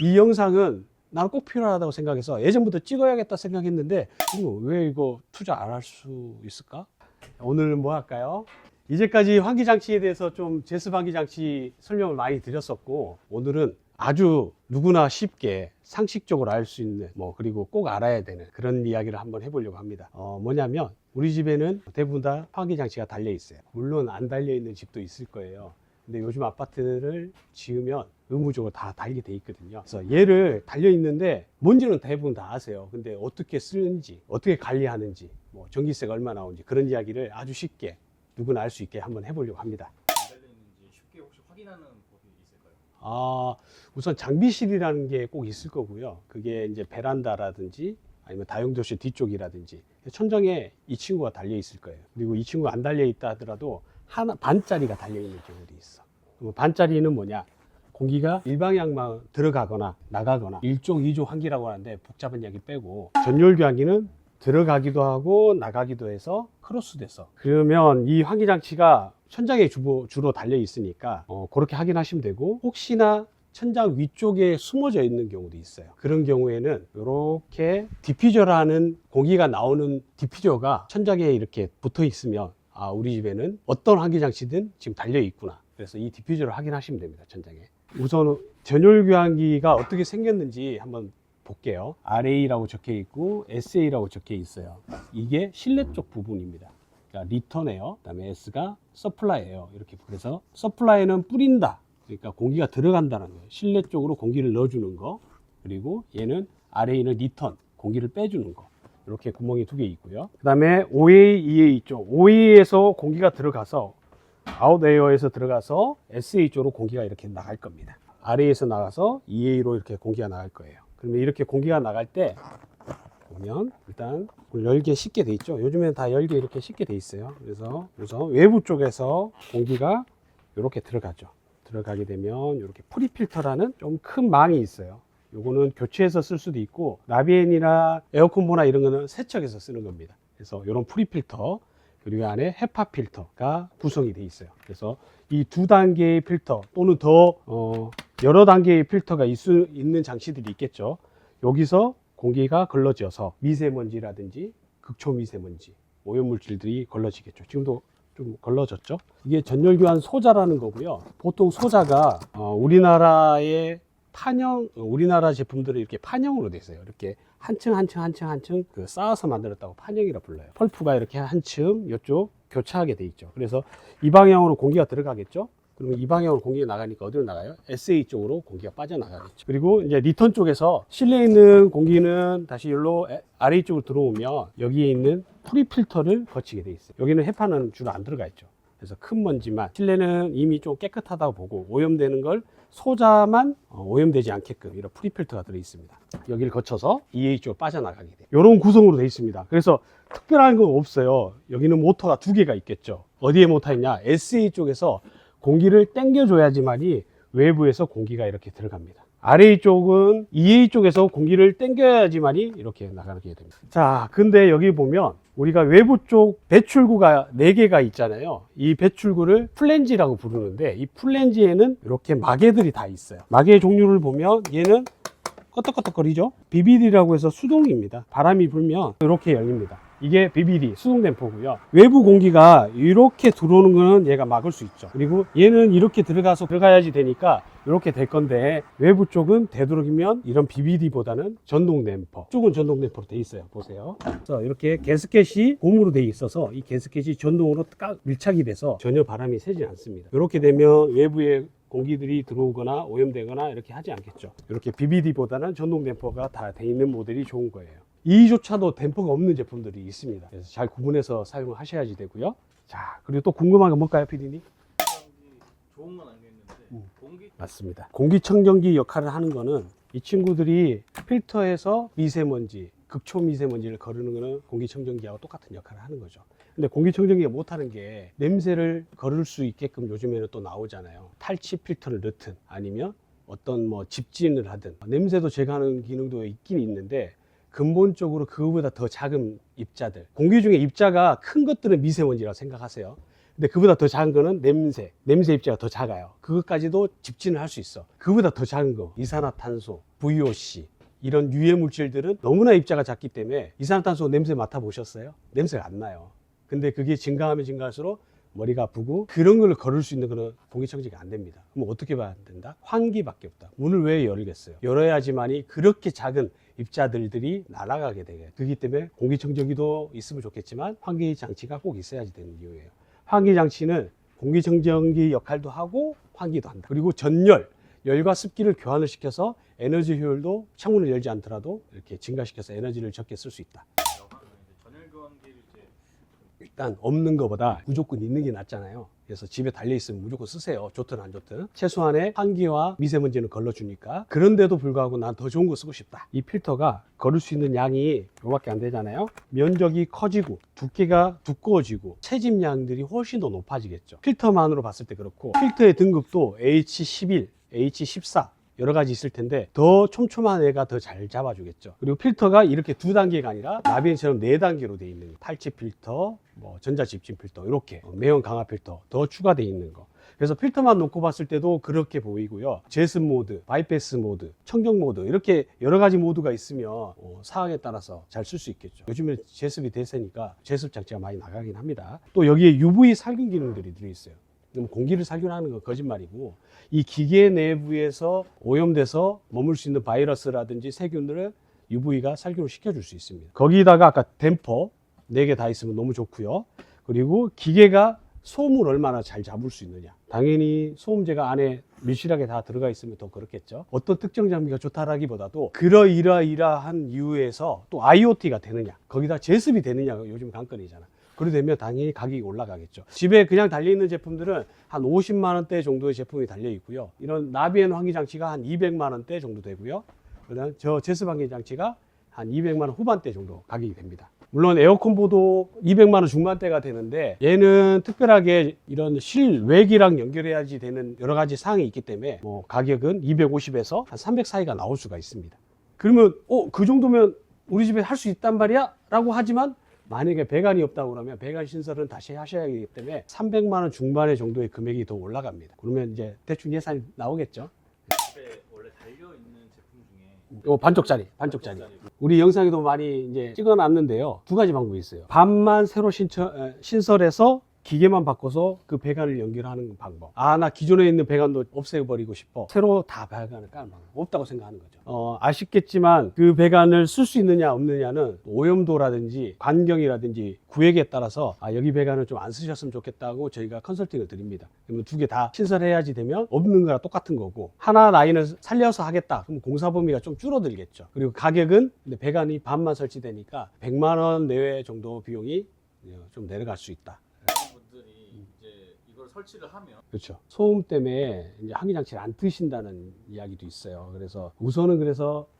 이 영상은 나는 꼭 필요하다고 생각해서 예전부터 찍어야겠다 생각했는데 왜 이거 투자 안 할 수 있을까? 오늘은 뭐 할까요? 이제까지 환기장치에 대해서 좀 제습 환기장치 설명을 많이 드렸었고, 오늘은 아주 누구나 쉽게 상식적으로 알 수 있는 그리고 꼭 알아야 되는 그런 이야기를 한번 해보려고 합니다. 뭐냐면 우리 집에는 대부분 다 환기장치가 달려 있어요. 물론 안 달려 있는 집도 있을 거예요. 근데 요즘 아파트를 지으면 의무적으로 다 달게 돼 있거든요. 그래서 얘를 달려 있는데 뭔지는 대부분 다 아세요. 근데 어떻게 쓰는지, 어떻게 관리하는지, 전기세가 얼마 나오는지 그런 이야기를 아주 쉽게 누구나 알 수 있게 한번 해보려고 합니다. 달려 있는지 쉽게 혹시 확인하는 법이 있을까요? 우선 장비실이라는 게 꼭 있을 거고요. 그게 이제 베란다라든지 아니면 다용도실 뒤쪽이라든지 천장에 이 친구가 달려 있을 거예요. 그리고 이 친구가 안 달려 있다 하더라도 하나 반짜리가 달려 있는 경우도 있어. 그럼 반짜리는 뭐냐? 공기가 일방향만 들어가거나 나가거나 1종, 2종 환기라고 하는데 복잡한 이야기 빼고 전열교환기는 들어가기도 하고 나가기도 해서 크로스돼서, 그러면 이 환기장치가 천장에 주로 달려 있으니까 그렇게 확인하시면 되고, 혹시나 천장 위쪽에 숨어져 있는 경우도 있어요. 그런 경우에는 이렇게 디퓨저라는 공기가 나오는 디퓨저가 천장에 이렇게 붙어 있으면 우리 집에는 어떤 환기장치든 지금 달려 있구나. 그래서 이 디퓨저를 확인하시면 됩니다. 천장에. 우선 전열교환기가 어떻게 생겼는지 한번 볼게요. RA라고 적혀 있고 SA라고 적혀 있어요. 이게 실내 쪽 부분입니다. 그러니까 리턴에요. 그다음에 S가 서플라이예요. 이렇게. 그래서 서플라이는 뿌린다. 그러니까 공기가 들어간다는 거예요. 실내 쪽으로 공기를 넣어주는 거. 그리고 얘는 RA는 리턴, 공기를 빼주는 거. 이렇게 구멍이 두 개 있고요. 그 다음에 OA, EA 쪽. OA에서 공기가 들어가서 아웃에어에서 들어가서 SA 쪽으로 공기가 이렇게 나갈 겁니다. RA에서 나가서 EA로 이렇게 공기가 나갈 거예요. 그러면 이렇게 공기가 나갈 때 보면 일단 열기에 쉽게 돼 있죠. 요즘에는 다 열기에 이렇게 쉽게 돼 있어요. 그래서 우선 외부 쪽에서 공기가 이렇게 들어가죠. 들어가게 되면 이렇게 프리필터라는 좀 큰 망이 있어요. 요거는 교체해서 쓸 수도 있고, 나비엔이나 에어컨보나 이런 거는 세척해서 쓰는 겁니다. 그래서 이런 프리필터, 그리고 안에 헤파 필터가 구성이 돼 있어요. 그래서 이 두 단계의 필터 또는 더 여러 단계의 필터가 있는 장치들이 있겠죠. 여기서 공기가 걸러져서 미세먼지라든지 극초미세먼지, 오염물질들이 걸러지겠죠. 지금도 좀 걸러졌죠. 이게 전열교환 소자라는 거고요. 보통 소자가 우리나라의 우리나라 제품들은 이렇게 판형으로 돼 있어요. 이렇게 한 층 쌓아서 만들었다고 판형이라 불러요. 펄프가 이렇게 한 층 이쪽 교차하게 돼 있죠. 그래서 이 방향으로 공기가 들어가겠죠. 그러면 이 방향으로 공기가 나가니까 어디로 나가요? SA 쪽으로 공기가 빠져나가겠죠. 그리고 이제 리턴 쪽에서 실내에 있는 공기는 다시 여기로 RA 쪽으로 들어오면 여기에 있는 프리필터를 거치게 돼 있어요. 여기는 헤파는 주로 안 들어가 있죠. 그래서 큰 먼지만, 실내는 이미 좀 깨끗하다고 보고 오염되는 걸 소자만 오염되지 않게끔 이런 프리필터가 들어 있습니다. 여기를 거쳐서 EA 쪽으로 빠져나가게 돼요. 이런 구성으로 되어 있습니다. 그래서 특별한 건 없어요. 여기는 모터가 두 개가 있겠죠. 어디에 모터 있냐? SA 쪽에서 공기를 당겨줘야지만이 외부에서 공기가 이렇게 들어갑니다. RA 쪽은 EA 쪽에서 공기를 당겨야지만이 이렇게 나가게 됩니다. 자, 근데 여기 보면 우리가 외부 쪽 배출구가 4개가 있잖아요. 이 배출구를 플랜지라고 부르는데, 이 플랜지에는 이렇게 마개들이 다 있어요. 마개 종류를 보면 얘는 껐덕껐덕거리죠. BBD라고 해서 수동입니다. 바람이 불면 이렇게 열립니다. 이게 BBD 수동댐퍼고요. 외부 공기가 이렇게 들어오는 거는 얘가 막을 수 있죠. 그리고 얘는 이렇게 들어가야지 되니까 이렇게 될 건데, 외부 쪽은 되도록이면 이런 BBD보다는 전동댐퍼, 쪽은 전동댐퍼로 돼 있어요. 보세요. 그래서 이렇게 게스켓이 고무로 돼 있어서 이 게스켓이 전동으로 밀착이 돼서 전혀 바람이 새지 않습니다. 이렇게 되면 외부에 공기들이 들어오거나 오염되거나 이렇게 하지 않겠죠. 이렇게 BBD보다는 전동 댐퍼가 다 돼 있는 모델이 좋은 거예요. 이조차도 댐퍼가 없는 제품들이 있습니다. 그래서 잘 구분해서 사용을 하셔야지 되고요. 자, 그리고 또 궁금한 거 뭘까요, PD님? 좋은 건 알겠는데 공기 맞습니다. 공기청정기 역할을 하는 거는 이 친구들이 필터에서 미세먼지, 극초미세먼지를 거르는 거는 공기청정기하고 똑같은 역할을 하는 거죠. 근데 공기청정기가 못하는 게 냄새를 거를 수 있게끔 요즘에는 또 나오잖아요. 탈취 필터를 넣든 아니면 어떤 집진을 하든 냄새도 제거하는 기능도 있긴 있는데, 근본적으로 그거보다 더 작은 입자들, 공기 중에 입자가 큰 것들은 미세먼지라고 생각하세요. 근데 그보다 더 작은 거는 냄새 입자가 더 작아요. 그것까지도 집진을 할 수 있어. 그보다 더 작은 거 이산화탄소, VOC 이런 유해 물질들은 너무나 입자가 작기 때문에 이산화탄소 냄새 맡아보셨어요? 냄새가 안 나요. 근데 그게 증가하면 증가할수록 머리가 아프고 그런 걸 걸을 수 있는 그런 공기청정기 안 됩니다. 그럼 어떻게 봐야 된다? 환기밖에 없다. 문을 왜 열겠어요? 열어야지만이 그렇게 작은 입자들이 날아가게 되게. 그렇기 때문에 공기청정기도 있으면 좋겠지만 환기 장치가 꼭 있어야지 되는 이유예요. 환기 장치는 공기청정기 역할도 하고 환기도 한다. 그리고 전열, 열과 습기를 교환을 시켜서 에너지 효율도 창문을 열지 않더라도 이렇게 증가시켜서 에너지를 적게 쓸 수 있다. 전열 교환기를 이제 일단 없는 것보다 무조건 있는 게 낫잖아요. 그래서 집에 달려있으면 무조건 쓰세요. 좋든 안 좋든. 최소한의 환기와 미세먼지는 걸러주니까. 그런데도 불구하고 난 더 좋은 거 쓰고 싶다. 이 필터가 걸을 수 있는 양이 요밖에 안 되잖아요. 면적이 커지고 두께가 두꺼워지고 채집량들이 훨씬 더 높아지겠죠. 필터만으로 봤을 때 그렇고 필터의 등급도 H11, H14 여러 가지 있을 텐데 더 촘촘한 애가 더 잘 잡아주겠죠. 그리고 필터가 이렇게 2단계가 아니라 나비엔처럼 4단계로 되어 있는 탈취 필터, 뭐 전자 집진 필터 이렇게 매연 강화 필터 더 추가되어 있는 거. 그래서 필터만 놓고 봤을 때도 그렇게 보이고요. 제습 모드, 바이패스 모드, 청정 모드 이렇게 여러 가지 모드가 있으면 상황에 따라서 잘 쓸 수 있겠죠. 요즘에 제습이 대세니까 제습 장치가 많이 나가긴 합니다. 또 여기에 UV 살균 기능들이 들어있어요. 그럼 공기를 살균하는 건 거짓말이고 이 기계 내부에서 오염돼서 머물 수 있는 바이러스라든지 세균들을 UV가 살균을 시켜줄 수 있습니다. 거기다가 아까 댐퍼 4개 다 있으면 너무 좋고요. 그리고 기계가 소음을 얼마나 잘 잡을 수 있느냐. 당연히 소음제가 안에 밀실하게 다 들어가 있으면 더 그렇겠죠. 어떤 특정 장비가 좋다라기보다도 그러이러이러한 이유에서 또 IoT가 되느냐, 거기다 제습이 되느냐가 요즘 관건이잖아. 그렇게 되면 당연히 가격이 올라가겠죠. 집에 그냥 달려있는 제품들은 한 50만 원대 정도의 제품이 달려 있고요. 이런 나비엔 환기 장치가 한 200만 원대 정도 되고요. 그다음 저 제습 환기 장치가 한 200만 원 후반대 정도 가격이 됩니다. 물론 에어컨보도 200만 원 중반대가 되는데 얘는 특별하게 이런 실외기랑 연결해야지 되는 여러 가지 사항이 있기 때문에 뭐 가격은 250에서 한 300 사이가 나올 수가 있습니다. 그러면 그 정도면 우리 집에 할 수 있단 말이야? 라고 하지만 만약에 배관이 없다고 그러면 배관 신설은 다시 하셔야 하기 때문에 300만 원 중반의 정도의 금액이 더 올라갑니다. 그러면 이제 대충 예산이 나오겠죠. 집에 원래 달려 있는 제품 중에 요 반쪽짜리. 우리 영상에도 많이 이제 찍어놨는데요. 2가지 방법이 있어요. 반만 새로 신설해서 기계만 바꿔서 그 배관을 연결하는 방법. 나 기존에 있는 배관도 없애버리고 싶어. 새로 다 배관을 까는 방법. 없다고 생각하는 거죠. 아쉽겠지만 그 배관을 쓸 수 있느냐 없느냐는 오염도라든지 환경이라든지 구획에 따라서 여기 배관을 좀 안 쓰셨으면 좋겠다고 저희가 컨설팅을 드립니다. 그러면 2개 다 신설해야지 되면 없는 거랑 똑같은 거고, 하나 라인을 살려서 하겠다. 그럼 공사 범위가 좀 줄어들겠죠. 그리고 가격은 근데 배관이 반만 설치되니까 100만 원 내외 정도 비용이 좀 내려갈 수 있다. 분들이 이제 이걸 설치를 하면 그렇죠. 소음 때문에 이제 환기 장치를 안 트신다는 이야기도 있어요. 그래서 우선은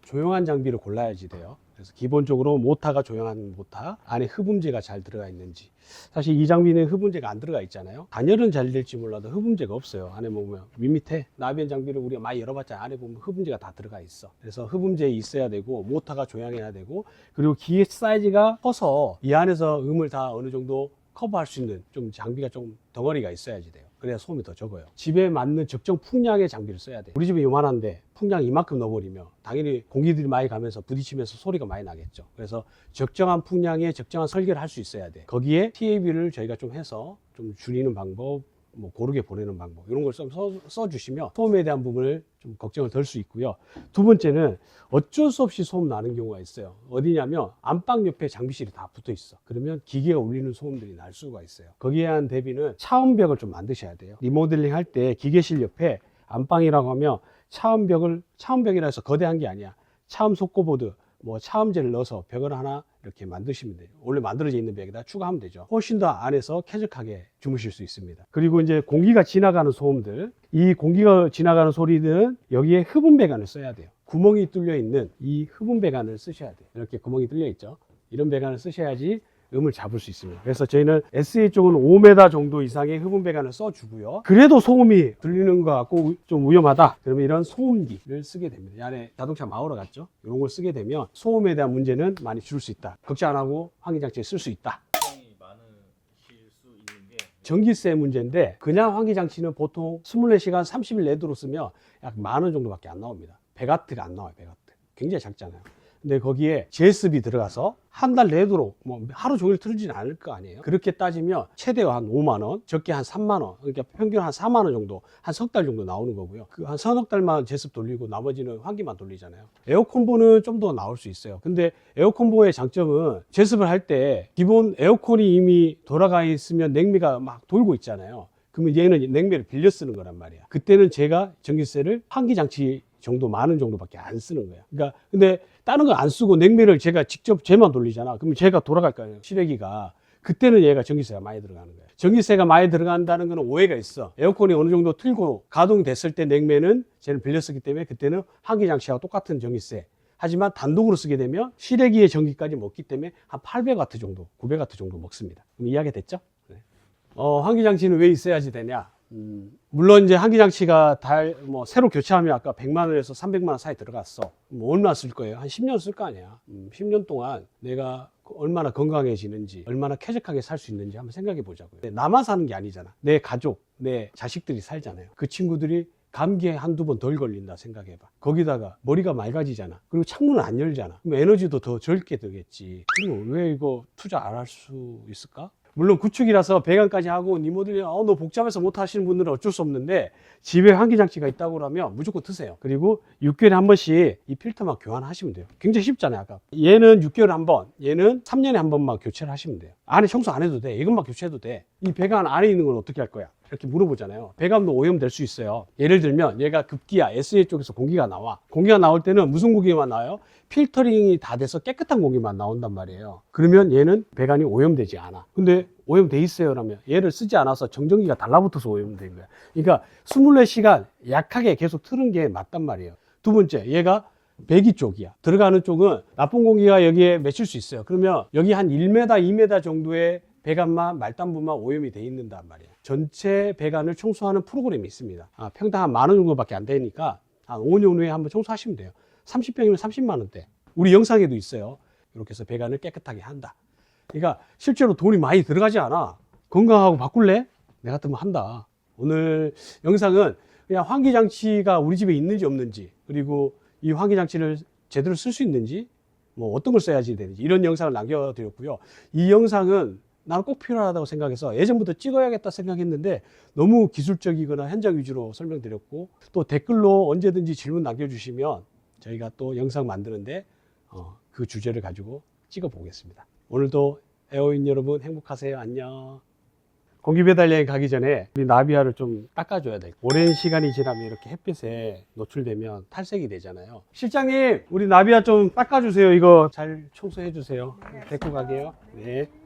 조용한 장비를 골라야지 돼요. 그래서 기본적으로 모터가 조용한 모터, 안에 흡음재가 잘 들어가 있는지. 사실 이 장비는 흡음재가 안 들어가 있잖아요. 단열은 잘 될지 몰라도 흡음재가 없어요. 안에 보면 밋밋해. 나비엔 장비를 우리가 많이 열어봤잖아요. 안에 보면 흡음재가 다 들어가 있어. 그래서 흡음재 있어야 되고 모터가 조용해야 되고, 그리고 기계 사이즈가 커서 이 안에서 음을 다 어느 정도 커버할 수 있는 좀 장비가 좀 덩어리가 있어야지 돼요. 그래야 소음이 더 적어요. 집에 맞는 적정 풍량의 장비를 써야 돼요. 우리 집이 요만한데 풍량 이만큼 넣어버리면 당연히 공기들이 많이 가면서 부딪히면서 소리가 많이 나겠죠. 그래서 적정한 풍량에 적정한 설계를 할 수 있어야 돼. 거기에 TAB를 저희가 좀 해서 좀 줄이는 방법, 뭐 고르게 보내는 방법 이런 걸 써주시면 소음에 대한 부분을 좀 걱정을 덜 수 있고요. 2번째는 어쩔 수 없이 소음 나는 경우가 있어요. 어디냐면 안방 옆에 장비실이 다 붙어 있어. 그러면 기계가 울리는 소음들이 날 수가 있어요. 거기에 대한 대비는 차음벽을 좀 만드셔야 돼요. 리모델링 할 때 기계실 옆에 안방이라고 하면 차음벽이라 해서 거대한 게 아니야. 차음 속고보드, 뭐 차음재를 넣어서 벽을 하나 이렇게 만드시면 돼요. 원래 만들어져 있는 벽에다 추가하면 되죠. 훨씬 더 안에서 쾌적하게 주무실 수 있습니다. 그리고 이제 공기가 지나가는 소음들, 이 공기가 지나가는 소리들은 여기에 흡음 배관을 써야 돼요. 구멍이 뚫려 있는 이 흡음 배관을 쓰셔야 돼요. 이렇게 구멍이 뚫려 있죠. 이런 배관을 쓰셔야지 음을 잡을 수 있습니다. 그래서 저희는 SA 쪽은 5m 정도 이상의 흡음 배관을 써주고요. 그래도 소음이 들리는 것 같고 좀 위험하다. 그러면 이런 소음기를 쓰게 됩니다. 이 안에 자동차 마우러 같죠? 이런 걸 쓰게 되면 소음에 대한 문제는 많이 줄일 수 있다. 걱정 안 하고 환기장치에 쓸 수 있다. 걱정이 많으실 수 있는 게 전기세 문제인데 그냥 환기장치는 보통 24시간 30일 내도록 쓰면 약 10,000원 정도밖에 안 나옵니다. 100W가 안 나와요. 100W. 굉장히 작잖아요. 근데 거기에 GS비 들어가서 한 달 내도록 뭐 하루 종일 틀지는 않을 거 아니에요. 그렇게 따지면 최대 한 5만 원, 적게 한 3만 원, 그러니까 평균 한 4만 원 정도, 한 석 달 정도 나오는 거고요. 그 한 서너 달만 제습 돌리고 나머지는 환기만 돌리잖아요. 에어컨보는 좀 더 나올 수 있어요. 근데 에어컨보의 장점은 제습을 할 때 기본 에어컨이 이미 돌아가 있으면 냉매가 막 돌고 있잖아요. 그러면 얘는 냉매를 빌려 쓰는 거란 말이야. 그때는 제가 전기세를 환기장치 정도 10,000원 정도밖에 안 쓰는 거야. 그러니까 근데 다른 거 안 쓰고 냉매를 제가 직접 쟤만 돌리잖아. 그러면 제가 돌아갈 거예요. 실외기가. 그때는 얘가 전기세가 많이 들어가는 거예요. 전기세가 많이 들어간다는 거는 오해가 있어. 에어컨이 어느 정도 틀고 가동됐을 때 냉매는 쟤는 빌려 쓰기 때문에 그때는 환기장치와 똑같은 전기세. 하지만 단독으로 쓰게 되면 실외기의 전기까지 먹기 때문에 한 800W 정도, 900W 정도 먹습니다. 그럼 이해가 됐죠? 네. 환기장치는 왜 있어야지 되냐? 물론 이제 환기장치가 새로 교체하면 아까 100만 원에서 300만 원 사이 들어갔어. 뭐 얼마 쓸 거예요? 한 10년 쓸 거 아니야. 10년 동안 내가 얼마나 건강해지는지, 얼마나 쾌적하게 살 수 있는지 한번 생각해 보자고요. 나만 사는 게 아니잖아. 내 가족, 내 자식들이 살잖아요. 그 친구들이 감기에 한두 번 덜 걸린다 생각해봐. 거기다가 머리가 맑아지잖아. 그리고 창문을 안 열잖아. 그럼 에너지도 더 적게 들겠지. 그리고 왜 이거 투자 안 할 수 있을까? 물론 구축이라서 배관까지 하고 니모들이 너 복잡해서 못 하시는 분들은 어쩔 수 없는데 집에 환기장치가 있다고 그러면 무조건 트세요. 그리고 6개월에 한 번씩 이 필터만 교환하시면 돼요. 굉장히 쉽잖아요. 아까 얘는 6개월에 한 번, 얘는 3년에 한 번만 교체를 하시면 돼요. 안에 청소 안 해도 돼. 이것만 교체해도 돼. 이 배관 안에 있는 건 어떻게 할 거야? 이렇게 물어보잖아요. 배관도 오염될 수 있어요. 예를 들면 얘가 급기야 SA 쪽에서 공기가 나와. 공기가 나올 때는 무슨 공기만 나와요? 필터링이 다 돼서 깨끗한 공기만 나온단 말이에요. 그러면 얘는 배관이 오염되지 않아. 근데 오염돼 있어요. 그러면 얘를 쓰지 않아서 정전기가 달라붙어서 오염된 거야. 그러니까 24시간 약하게 계속 틀은 게 맞단 말이에요. 두 번째, 얘가 배기 쪽이야. 들어가는 쪽은 나쁜 공기가 여기에 맺힐 수 있어요. 그러면 여기 한 1m, 2m 정도의 배관만 말단부만 오염이 돼 있는단 말이에요. 전체 배관을 청소하는 프로그램이 있습니다. 평당 한 10,000원 정도밖에 안 되니까 한 5년 후에 한번 청소하시면 돼요. 30평이면 30만 원대. 우리 영상에도 있어요. 이렇게 해서 배관을 깨끗하게 한다. 그러니까 실제로 돈이 많이 들어가지 않아. 건강하고 바꿀래? 내가 같으면 한다. 오늘 영상은 그냥 환기장치가 우리 집에 있는지 없는지, 그리고 이 환기장치를 제대로 쓸 수 있는지, 뭐 어떤 걸 써야지 되는지 이런 영상을 남겨드렸고요. 이 영상은 나는 꼭 필요하다고 생각해서 예전부터 찍어야겠다 생각했는데 너무 기술적이거나 현장 위주로 설명드렸고, 또 댓글로 언제든지 질문 남겨주시면 저희가 또 영상 만드는데 그 주제를 가지고 찍어 보겠습니다. 오늘도 에어인 여러분 행복하세요. 안녕. 공기 배달 여행 가기 전에 우리 나비야를 좀 닦아줘야 돼. 오랜 시간이 지나면 이렇게 햇빛에 노출되면 탈색이 되잖아요. 실장님, 우리 나비야 좀 닦아주세요. 이거 잘 청소해 주세요. 데리고 가게요. 네.